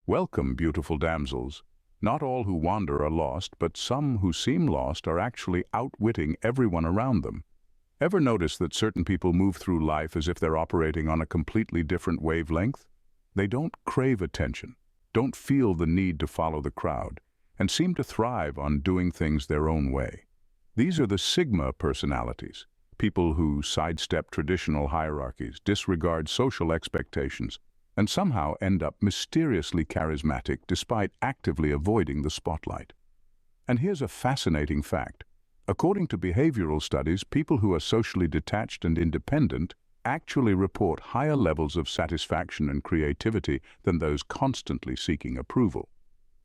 Welcome, beautiful damsels. Not all who wander are lost, but some who seem lost are actually outwitting everyone around them. Ever notice that certain people move through life as if they're operating on a completely different wavelength? They don't crave attention, don't feel the need to follow the crowd, and seem to thrive on doing things their own way. These are the Sigma personalities, people who sidestep traditional hierarchies, disregard social expectations, and somehow end up mysteriously charismatic despite actively avoiding the spotlight. And here's a fascinating fact. According to behavioral studies, people who are socially detached and independent actually report higher levels of satisfaction and creativity than those constantly seeking approval.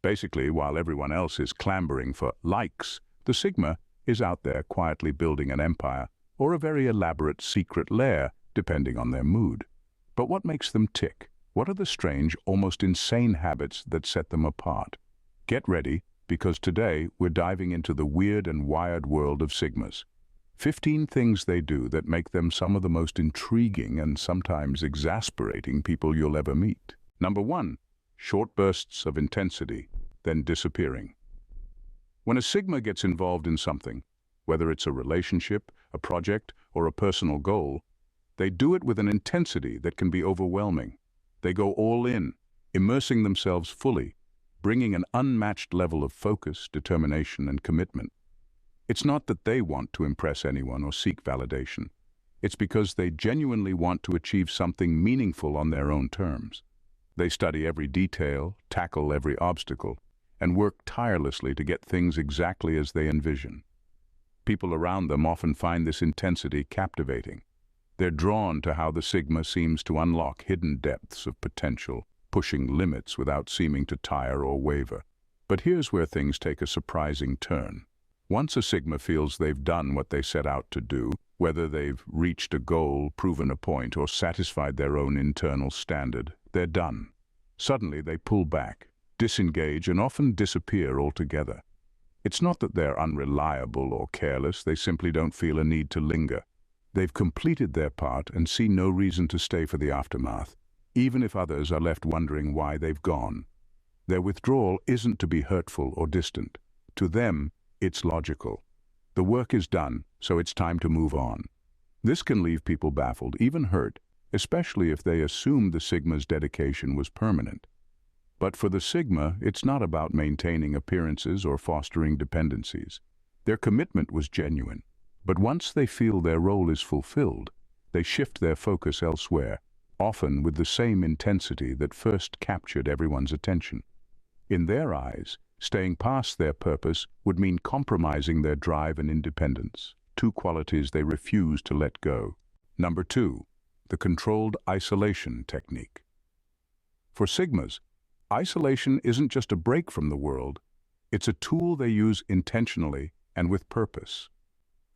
Basically, while everyone else is clamoring for likes, the Sigma is out there quietly building an empire or a very elaborate secret lair, depending on their mood. But what makes them tick? What are the strange, almost insane habits that set them apart? Get ready, because today we're diving into the weird and wired world of Sigmas. 15 things they do that make them some of the most intriguing and sometimes exasperating people you'll ever meet. Number 1. Short bursts of intensity, then disappearing. When a Sigma gets involved in something, whether it's a relationship, a project, or a personal goal, they do it with an intensity that can be overwhelming. They go all in, immersing themselves fully, bringing an unmatched level of focus, determination, and commitment. It's not that they want to impress anyone or seek validation. It's because they genuinely want to achieve something meaningful on their own terms. They study every detail, tackle every obstacle, and work tirelessly to get things exactly as they envision. People around them often find this intensity captivating. They're drawn to how the Sigma seems to unlock hidden depths of potential, pushing limits without seeming to tire or waver. But here's where things take a surprising turn. Once a Sigma feels they've done what they set out to do, whether they've reached a goal, proven a point, or satisfied their own internal standard, they're done. Suddenly they pull back, disengage, and often disappear altogether. It's not that they're unreliable or careless, they simply don't feel a need to linger. They've completed their part and see no reason to stay for the aftermath, even if others are left wondering why they've gone. Their withdrawal isn't to be hurtful or distant. To them, it's logical. The work is done, so it's time to move on. This can leave people baffled, even hurt, especially if they assume the Sigma's dedication was permanent. But for the Sigma, it's not about maintaining appearances or fostering dependencies. Their commitment was genuine. But once they feel their role is fulfilled, they shift their focus elsewhere, often with the same intensity that first captured everyone's attention. In their eyes, staying past their purpose would mean compromising their drive and independence, two qualities they refuse to let go. Number 2. The controlled isolation technique. For Sigmas, isolation isn't just a break from the world, it's a tool they use intentionally and with purpose.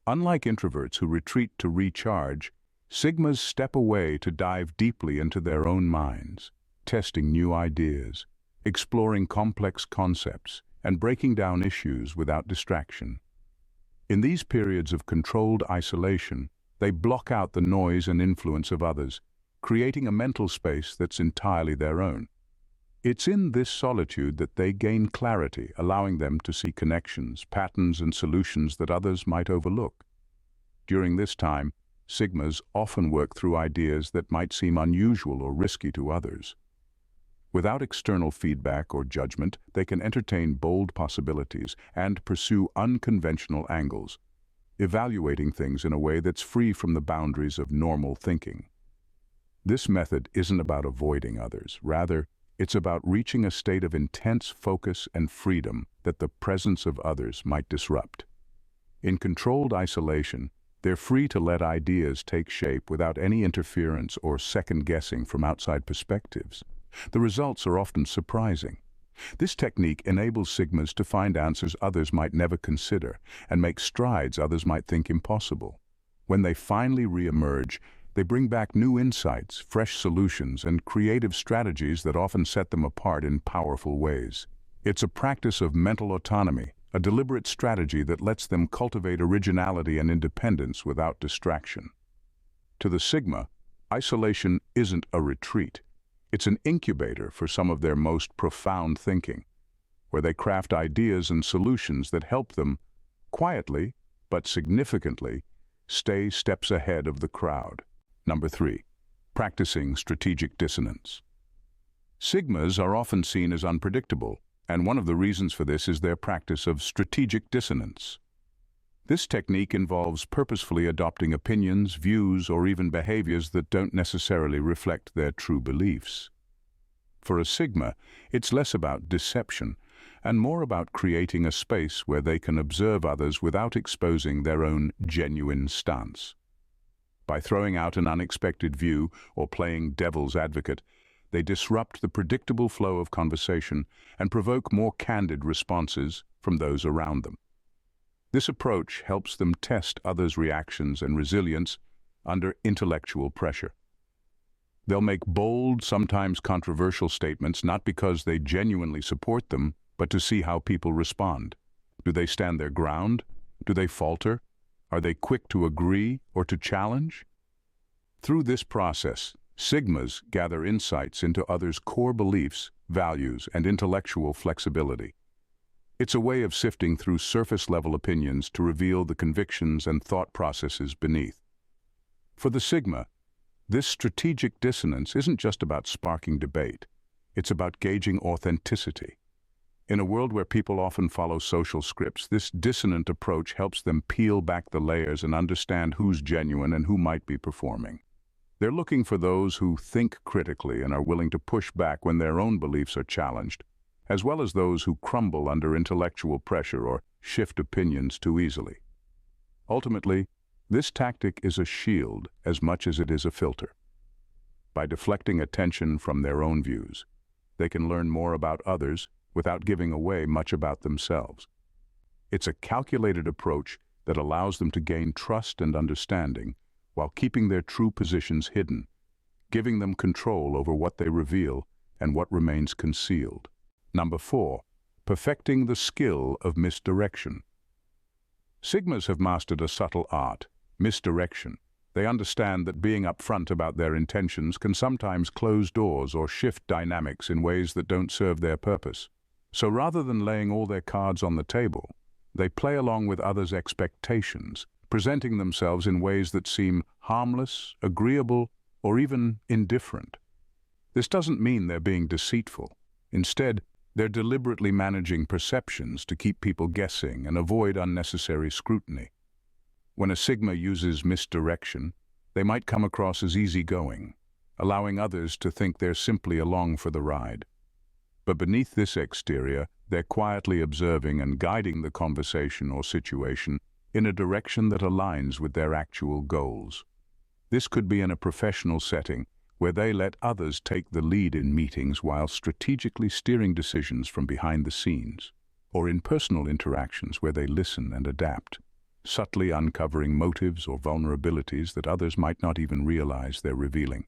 Unlike introverts who retreat to recharge, Sigmas step away to dive deeply into their own minds, testing new ideas, exploring complex concepts, and breaking down issues without distraction. In these periods of controlled isolation, they block out the noise and influence of others, creating a mental space that's entirely their own. It's in this solitude that they gain clarity, allowing them to see connections, patterns, and solutions that others might overlook. During this time, Sigmas often work through ideas that might seem unusual or risky to others. Without external feedback or judgment, they can entertain bold possibilities and pursue unconventional angles, evaluating things in a way that's free from the boundaries of normal thinking. This method isn't about avoiding others. Rather, it's about reaching a state of intense focus and freedom that the presence of others might disrupt. In controlled isolation, they're free to let ideas take shape without any interference or second-guessing from outside perspectives. The results are often surprising. This technique enables Sigmas to find answers others might never consider and make strides others might think impossible. When they finally re-emerge, they bring back new insights, fresh solutions, and creative strategies that often set them apart in powerful ways. It's a practice of mental autonomy, a deliberate strategy that lets them cultivate originality and independence without distraction. To the Sigma, isolation isn't a retreat. It's an incubator for some of their most profound thinking, where they craft ideas and solutions that help them, quietly but significantly, stay steps ahead of the crowd. Number 3. Practicing strategic dissonance. Sigmas are often seen as unpredictable, and one of the reasons for this is their practice of strategic dissonance. This technique involves purposefully adopting opinions, views, or even behaviors that don't necessarily reflect their true beliefs. For a Sigma, it's less about deception and more about creating a space where they can observe others without exposing their own genuine stance. By throwing out an unexpected view or playing devil's advocate, they disrupt the predictable flow of conversation and provoke more candid responses from those around them. This approach helps them test others' reactions and resilience under intellectual pressure. They'll make bold, sometimes controversial statements not because they genuinely support them, but to see how people respond. Do they stand their ground? Do they falter? Are they quick to agree or to challenge? Through this process, Sigmas gather insights into others' core beliefs, values, and intellectual flexibility. It's a way of sifting through surface-level opinions to reveal the convictions and thought processes beneath. For the Sigma, this strategic dissonance isn't just about sparking debate. It's about gauging authenticity. In a world where people often follow social scripts, this dissonant approach helps them peel back the layers and understand who's genuine and who might be performing. They're looking for those who think critically and are willing to push back when their own beliefs are challenged, as well as those who crumble under intellectual pressure or shift opinions too easily. Ultimately, this tactic is a shield as much as it is a filter. By deflecting attention from their own views, they can learn more about others without giving away much about themselves. It's a calculated approach that allows them to gain trust and understanding while keeping their true positions hidden, giving them control over what they reveal and what remains concealed. Number 4. Perfecting the skill of misdirection. Sigmas have mastered a subtle art, misdirection. They understand that being upfront about their intentions can sometimes close doors or shift dynamics in ways that don't serve their purpose. So rather than laying all their cards on the table, they play along with others' expectations, presenting themselves in ways that seem harmless, agreeable, or even indifferent. This doesn't mean they're being deceitful. Instead, they're deliberately managing perceptions to keep people guessing and avoid unnecessary scrutiny. When a Sigma uses misdirection, they might come across as easygoing, allowing others to think they're simply along for the ride. But beneath this exterior, they're quietly observing and guiding the conversation or situation in a direction that aligns with their actual goals. This could be in a professional setting, where they let others take the lead in meetings while strategically steering decisions from behind the scenes, or in personal interactions where they listen and adapt, subtly uncovering motives or vulnerabilities that others might not even realize they're revealing.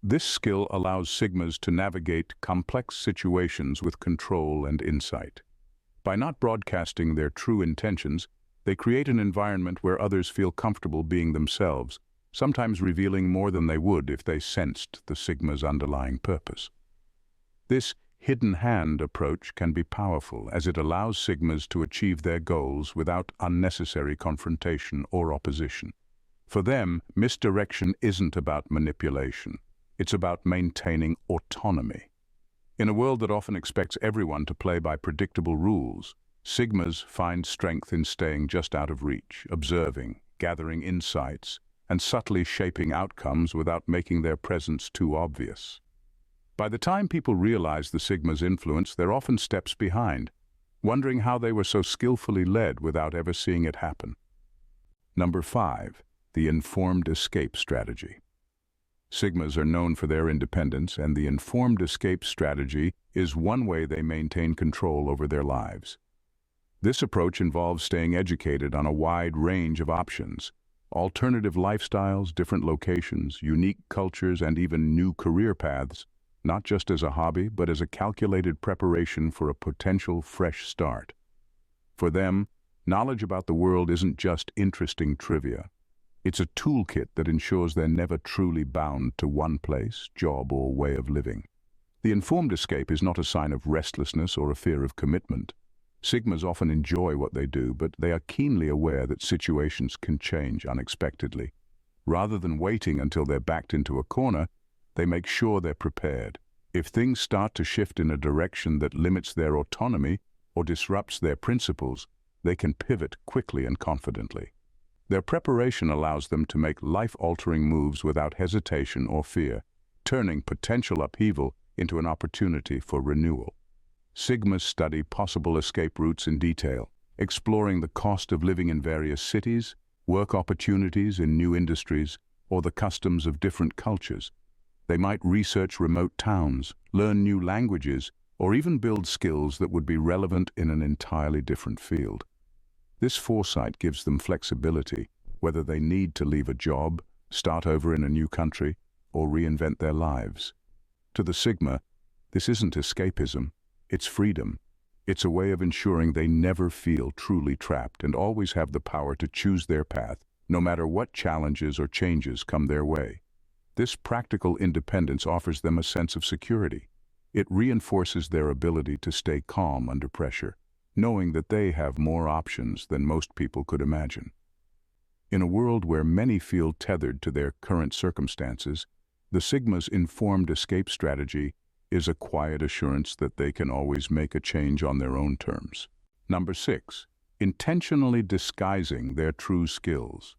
This skill allows Sigmas to navigate complex situations with control and insight. By not broadcasting their true intentions, they create an environment where others feel comfortable being themselves, sometimes revealing more than they would if they sensed the Sigma's underlying purpose. This hidden hand approach can be powerful as it allows Sigmas to achieve their goals without unnecessary confrontation or opposition. For them, misdirection isn't about manipulation. It's about maintaining autonomy. In a world that often expects everyone to play by predictable rules, Sigmas find strength in staying just out of reach, observing, gathering insights, and subtly shaping outcomes without making their presence too obvious. By the time people realize the Sigma's influence, they're often steps behind, wondering how they were so skillfully led without ever seeing it happen. Number 5. The informed escape strategy. Sigmas are known for their independence, and the informed escape strategy is one way they maintain control over their lives. This approach involves staying educated on a wide range of options, alternative lifestyles, different locations, unique cultures, and even new career paths, not just as a hobby, but as a calculated preparation for a potential fresh start. For them, knowledge about the world isn't just interesting trivia. It's a toolkit that ensures they're never truly bound to one place, job, or way of living. The informed escape is not a sign of restlessness or a fear of commitment. Sigmas often enjoy what they do, but they are keenly aware that situations can change unexpectedly. Rather than waiting until they're backed into a corner, they make sure they're prepared. If things start to shift in a direction that limits their autonomy or disrupts their principles, they can pivot quickly and confidently. Their preparation allows them to make life-altering moves without hesitation or fear, turning potential upheaval into an opportunity for renewal. Sigmas study possible escape routes in detail, exploring the cost of living in various cities, work opportunities in new industries, or the customs of different cultures. They might research remote towns, learn new languages, or even build skills that would be relevant in an entirely different field. This foresight gives them flexibility, whether they need to leave a job, start over in a new country, or reinvent their lives. To the Sigma, this isn't escapism, it's freedom. It's a way of ensuring they never feel truly trapped and always have the power to choose their path, no matter what challenges or changes come their way. This practical independence offers them a sense of security. It reinforces their ability to stay calm under pressure, knowing that they have more options than most people could imagine. In a world where many feel tethered to their current circumstances, the Sigma's informed escape strategy is a quiet assurance that they can always make a change on their own terms. Number 6. Intentionally disguising their true skills.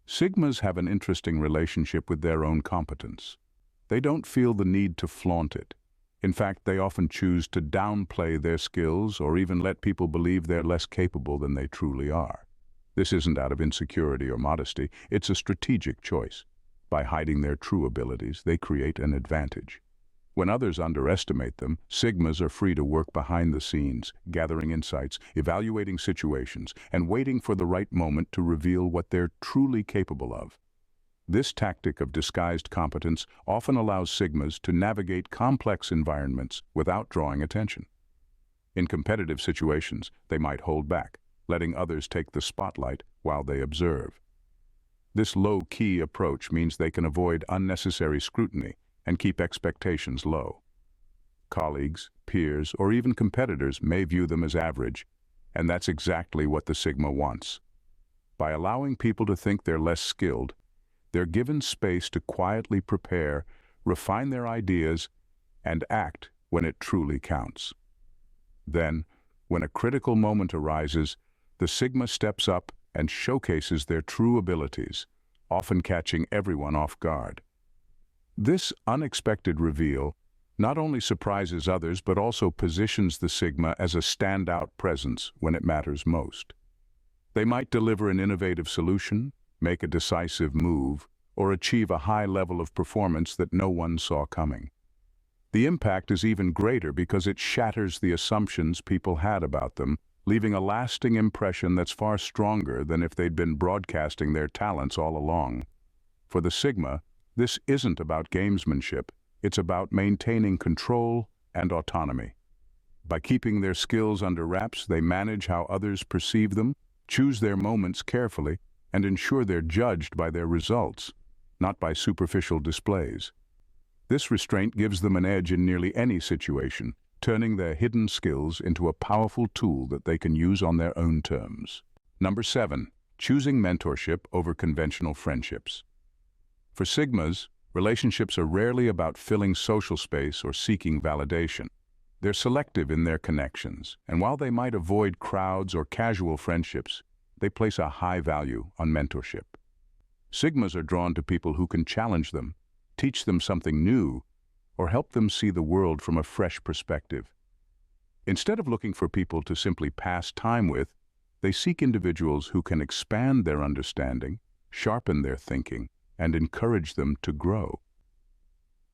Sigmas have an interesting relationship with their own competence. They don't feel the need to flaunt it. In fact, they often choose to downplay their skills or even let people believe they're less capable than they truly are. This isn't out of insecurity or modesty, it's a strategic choice. By hiding their true abilities, they create an advantage. When others underestimate them, Sigmas are free to work behind the scenes, gathering insights, evaluating situations, and waiting for the right moment to reveal what they're truly capable of. This tactic of disguised competence often allows Sigmas to navigate complex environments without drawing attention. In competitive situations, they might hold back, letting others take the spotlight while they observe. This low-key approach means they can avoid unnecessary scrutiny and keep expectations low. Colleagues, peers, or even competitors may view them as average, and that's exactly what the Sigma wants. By allowing people to think they're less skilled, they're given space to quietly prepare, refine their ideas, and act when it truly counts. Then, when a critical moment arises, the Sigma steps up and showcases their true abilities, often catching everyone off guard. This unexpected reveal not only surprises others but also positions the Sigma as a standout presence when it matters most. They might deliver an innovative solution, make a decisive move, or achieve a high level of performance that no one saw coming. The impact is even greater because it shatters the assumptions people had about them, leaving a lasting impression that's far stronger than if they'd been broadcasting their talents all along. For the Sigma, this isn't about gamesmanship, it's about maintaining control and autonomy. By keeping their skills under wraps, they manage how others perceive them, choose their moments carefully, and ensure they're judged by their results, not by superficial displays. This restraint gives them an edge in nearly any situation, turning their hidden skills into a powerful tool that they can use on their own terms. Number 7. Choosing mentorship over conventional friendships. For Sigmas, relationships are rarely about filling social space or seeking validation. They're selective in their connections, and while they might avoid crowds or casual friendships, they place a high value on mentorship. Sigmas are drawn to people who can challenge them, teach them something new, or help them see the world from a fresh perspective. Instead of looking for people to simply pass time with, they seek individuals who can expand their understanding, sharpen their thinking, and encourage them to grow.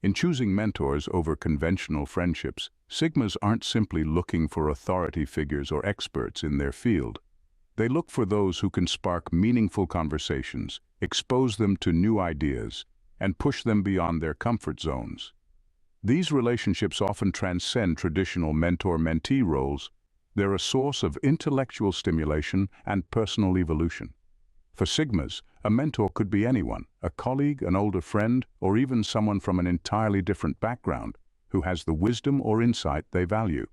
In choosing mentors over conventional friendships, Sigmas aren't simply looking for authority figures or experts in their field. They look for those who can spark meaningful conversations, expose them to new ideas, and push them beyond their comfort zones. These relationships often transcend traditional mentor-mentee roles. They're a source of intellectual stimulation and personal evolution. For Sigmas, a mentor could be anyone, a colleague, an older friend, or even someone from an entirely different background who has the wisdom or insight they value.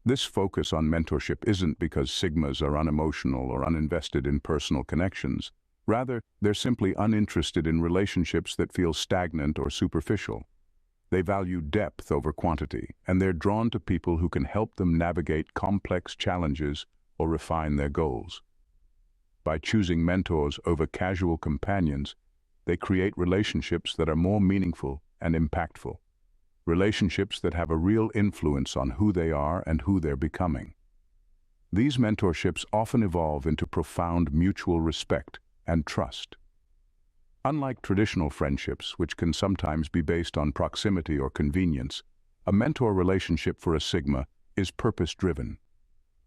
This focus on mentorship isn't because Sigmas are unemotional or uninvested in personal connections. Rather, they're simply uninterested in relationships that feel stagnant or superficial. They value depth over quantity, and they're drawn to people who can help them navigate complex challenges or refine their goals. By choosing mentors over casual companions, they create relationships that are more meaningful and impactful. Relationships that have a real influence on who they are and who they're becoming. These mentorships often evolve into profound mutual respect and trust. Unlike traditional friendships, which can sometimes be based on proximity or convenience, a mentor relationship for a Sigma is purpose-driven.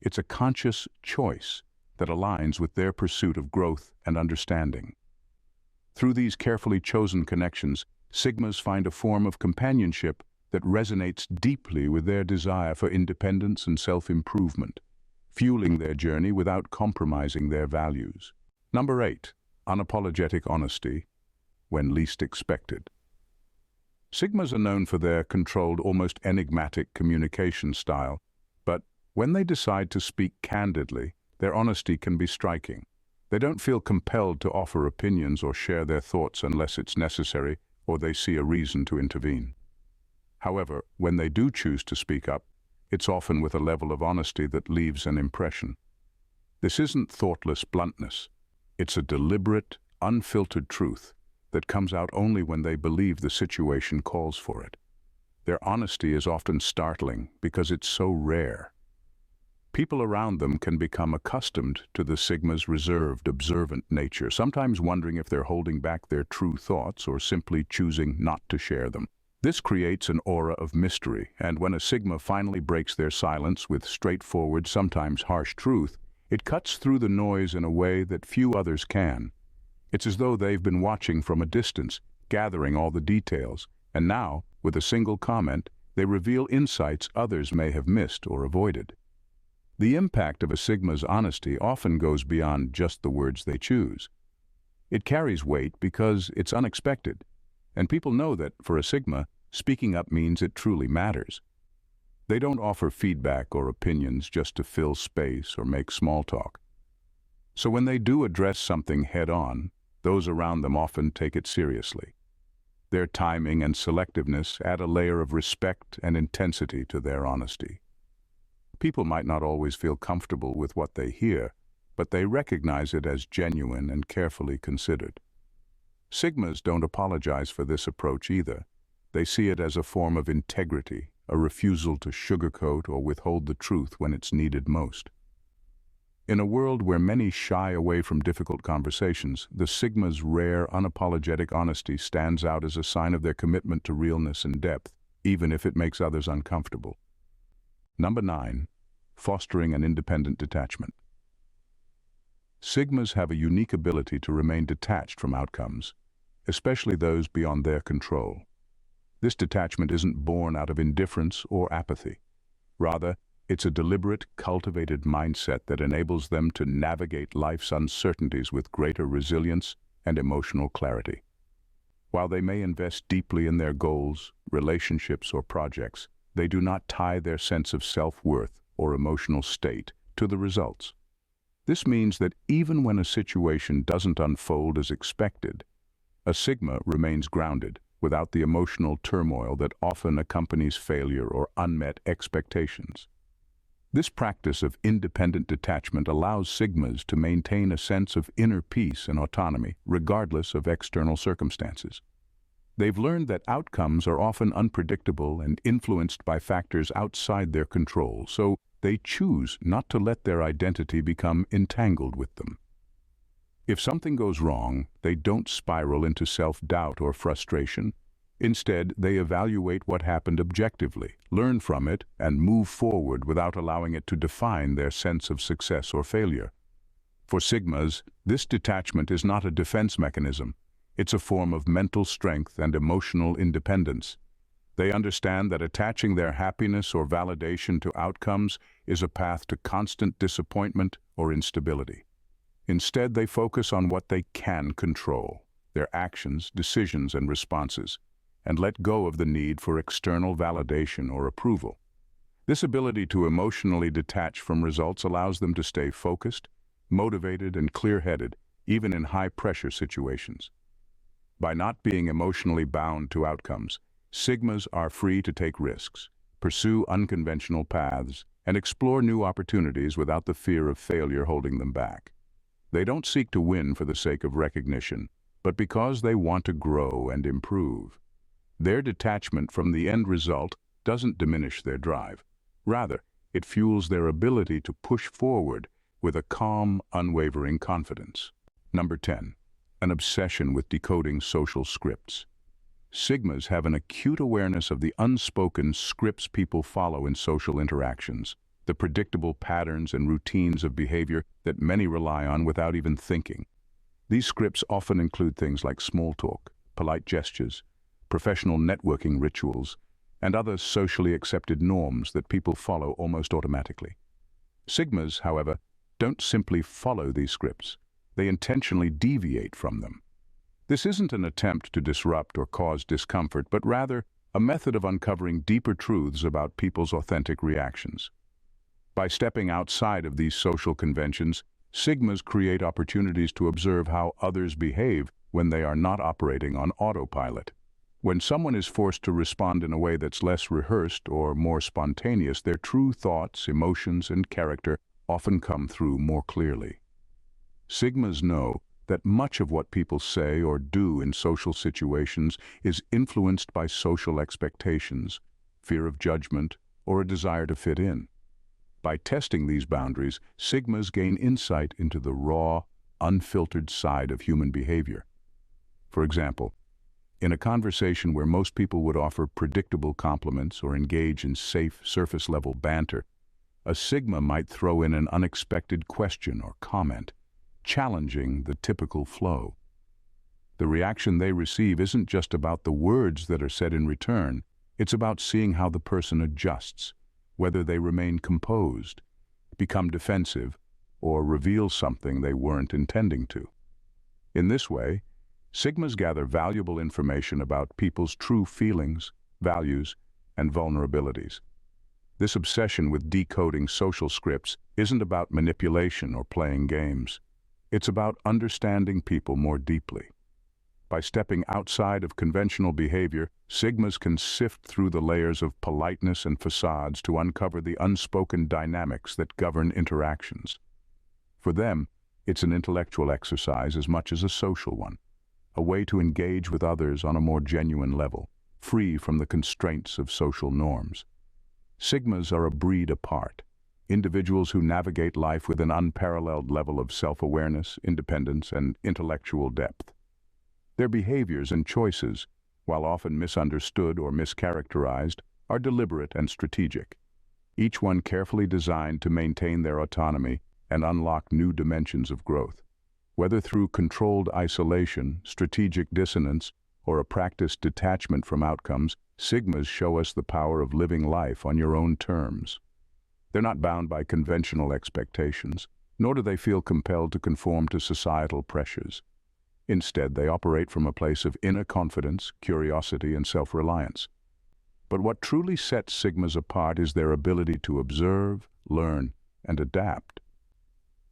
It's a conscious choice that aligns with their pursuit of growth and understanding. Through these carefully chosen connections, Sigmas find a form of companionship that resonates deeply with their desire for independence and self-improvement, fueling their journey without compromising their values. Number 8. Unapologetic honesty when least expected. Sigmas are known for their controlled, almost enigmatic communication style, but when they decide to speak candidly, their honesty can be striking. They don't feel compelled to offer opinions or share their thoughts unless it's necessary or they see a reason to intervene. However, when they do choose to speak up, it's often with a level of honesty that leaves an impression. This isn't thoughtless bluntness. It's a deliberate, unfiltered truth that comes out only when they believe the situation calls for it. Their honesty is often startling because it's so rare. People around them can become accustomed to the Sigma's reserved, observant nature, sometimes wondering if they're holding back their true thoughts or simply choosing not to share them. This creates an aura of mystery, and when a Sigma finally breaks their silence with straightforward, sometimes harsh truth, it cuts through the noise in a way that few others can. It's as though they've been watching from a distance, gathering all the details, and now, with a single comment, they reveal insights others may have missed or avoided. The impact of a Sigma's honesty often goes beyond just the words they choose. It carries weight because it's unexpected, and people know that, for a Sigma, speaking up means it truly matters. They don't offer feedback or opinions just to fill space or make small talk. So when they do address something head-on, those around them often take it seriously. Their timing and selectiveness add a layer of respect and intensity to their honesty. People might not always feel comfortable with what they hear, but they recognize it as genuine and carefully considered. Sigmas don't apologize for this approach either. They see it as a form of integrity, a refusal to sugarcoat or withhold the truth when it's needed most. In a world where many shy away from difficult conversations, the Sigma's rare, unapologetic honesty stands out as a sign of their commitment to realness and depth, even if it makes others uncomfortable. Number 9. Fostering an independent detachment. Sigmas have a unique ability to remain detached from outcomes, especially those beyond their control. This detachment isn't born out of indifference or apathy. Rather, it's a deliberate, cultivated mindset that enables them to navigate life's uncertainties with greater resilience and emotional clarity. While they may invest deeply in their goals, relationships, or projects, they do not tie their sense of self-worth or emotional state to the results. This means that even when a situation doesn't unfold as expected, a Sigma remains grounded, without the emotional turmoil that often accompanies failure or unmet expectations. This practice of independent detachment allows Sigmas to maintain a sense of inner peace and autonomy, regardless of external circumstances. They've learned that outcomes are often unpredictable and influenced by factors outside their control, so they choose not to let their identity become entangled with them. If something goes wrong, they don't spiral into self-doubt or frustration. Instead, they evaluate what happened objectively, learn from it, and move forward without allowing it to define their sense of success or failure. For Sigmas, this detachment is not a defense mechanism. It's a form of mental strength and emotional independence. They understand that attaching their happiness or validation to outcomes is a path to constant disappointment or instability. Instead, they focus on what they can control, their actions, decisions, and responses, and let go of the need for external validation or approval. This ability to emotionally detach from results allows them to stay focused, motivated, and clear-headed, even in high-pressure situations. By not being emotionally bound to outcomes, Sigmas are free to take risks, pursue unconventional paths, and explore new opportunities without the fear of failure holding them back. They don't seek to win for the sake of recognition, but because they want to grow and improve. Their detachment from the end result doesn't diminish their drive. Rather, it fuels their ability to push forward with a calm, unwavering confidence. Number 10. An obsession with decoding social scripts. Sigmas have an acute awareness of the unspoken scripts people follow in social interactions, the predictable patterns and routines of behavior that many rely on without even thinking. These scripts often include things like small talk, polite gestures, professional networking rituals, and other socially accepted norms that people follow almost automatically. Sigmas, however, don't simply follow these scripts. They intentionally deviate from them. This isn't an attempt to disrupt or cause discomfort, but rather a method of uncovering deeper truths about people's authentic reactions. By stepping outside of these social conventions, Sigmas create opportunities to observe how others behave when they are not operating on autopilot. When someone is forced to respond in a way that's less rehearsed or more spontaneous, their true thoughts, emotions, and character often come through more clearly. Sigmas know that much of what people say or do in social situations is influenced by social expectations, fear of judgment, or a desire to fit in. By testing these boundaries, Sigmas gain insight into the raw, unfiltered side of human behavior. For example, in a conversation where most people would offer predictable compliments or engage in safe, surface-level banter, a Sigma might throw in an unexpected question or comment, challenging the typical flow. The reaction they receive isn't just about the words that are said in return, it's about seeing how the person adjusts, whether they remain composed, become defensive, or reveal something they weren't intending to. In this way, Sigmas gather valuable information about people's true feelings, values, and vulnerabilities. This obsession with decoding social scripts isn't about manipulation or playing games. It's about understanding people more deeply. By stepping outside of conventional behavior, Sigmas can sift through the layers of politeness and facades to uncover the unspoken dynamics that govern interactions. For them, it's an intellectual exercise as much as a social one, a way to engage with others on a more genuine level, free from the constraints of social norms. Sigmas are a breed apart, individuals who navigate life with an unparalleled level of self-awareness, independence, and intellectual depth. Their behaviors and choices, while often misunderstood or mischaracterized, are deliberate and strategic, each one carefully designed to maintain their autonomy and unlock new dimensions of growth. Whether through controlled isolation, strategic dissonance, or a practiced detachment from outcomes, Sigmas show us the power of living life on your own terms. They're not bound by conventional expectations, nor do they feel compelled to conform to societal pressures. Instead, they operate from a place of inner confidence, curiosity, and self-reliance. But what truly sets Sigmas apart is their ability to observe, learn, and adapt.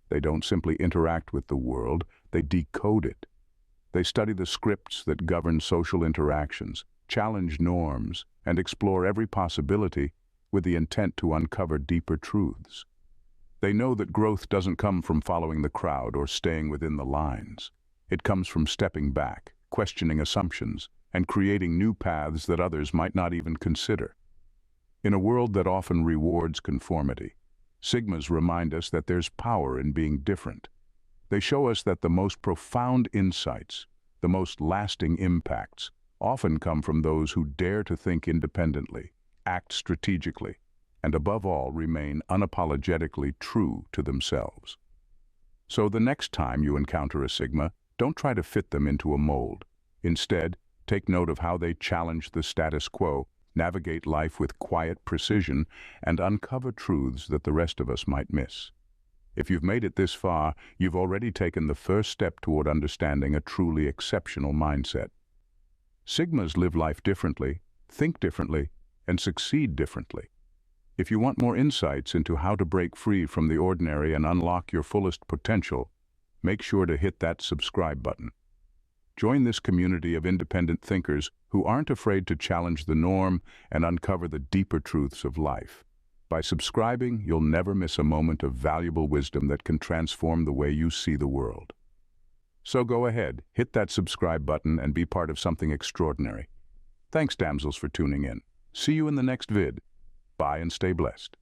They don't simply interact with the world, they decode it. They study the scripts that govern social interactions, challenge norms, and explore every possibility with the intent to uncover deeper truths. They know that growth doesn't come from following the crowd or staying within the lines. It comes from stepping back, questioning assumptions, and creating new paths that others might not even consider. In a world that often rewards conformity, Sigmas remind us that there's power in being different. They show us that the most profound insights, the most lasting impacts, often come from those who dare to think independently, act strategically, and above all remain unapologetically true to themselves. So the next time you encounter a Sigma, don't try to fit them into a mold. Instead, take note of how they challenge the status quo, navigate life with quiet precision, and uncover truths that the rest of us might miss. If you've made it this far, you've already taken the first step toward understanding a truly exceptional mindset. Sigmas live life differently, think differently, and succeed differently. If you want more insights into how to break free from the ordinary and unlock your fullest potential, make sure to hit that subscribe button. Join this community of independent thinkers who aren't afraid to challenge the norm and uncover the deeper truths of life. By subscribing, you'll never miss a moment of valuable wisdom that can transform the way you see the world. So go ahead, hit that subscribe button and be part of something extraordinary. Thanks, damsels, for tuning in. See you in the next vid. Bye and stay blessed.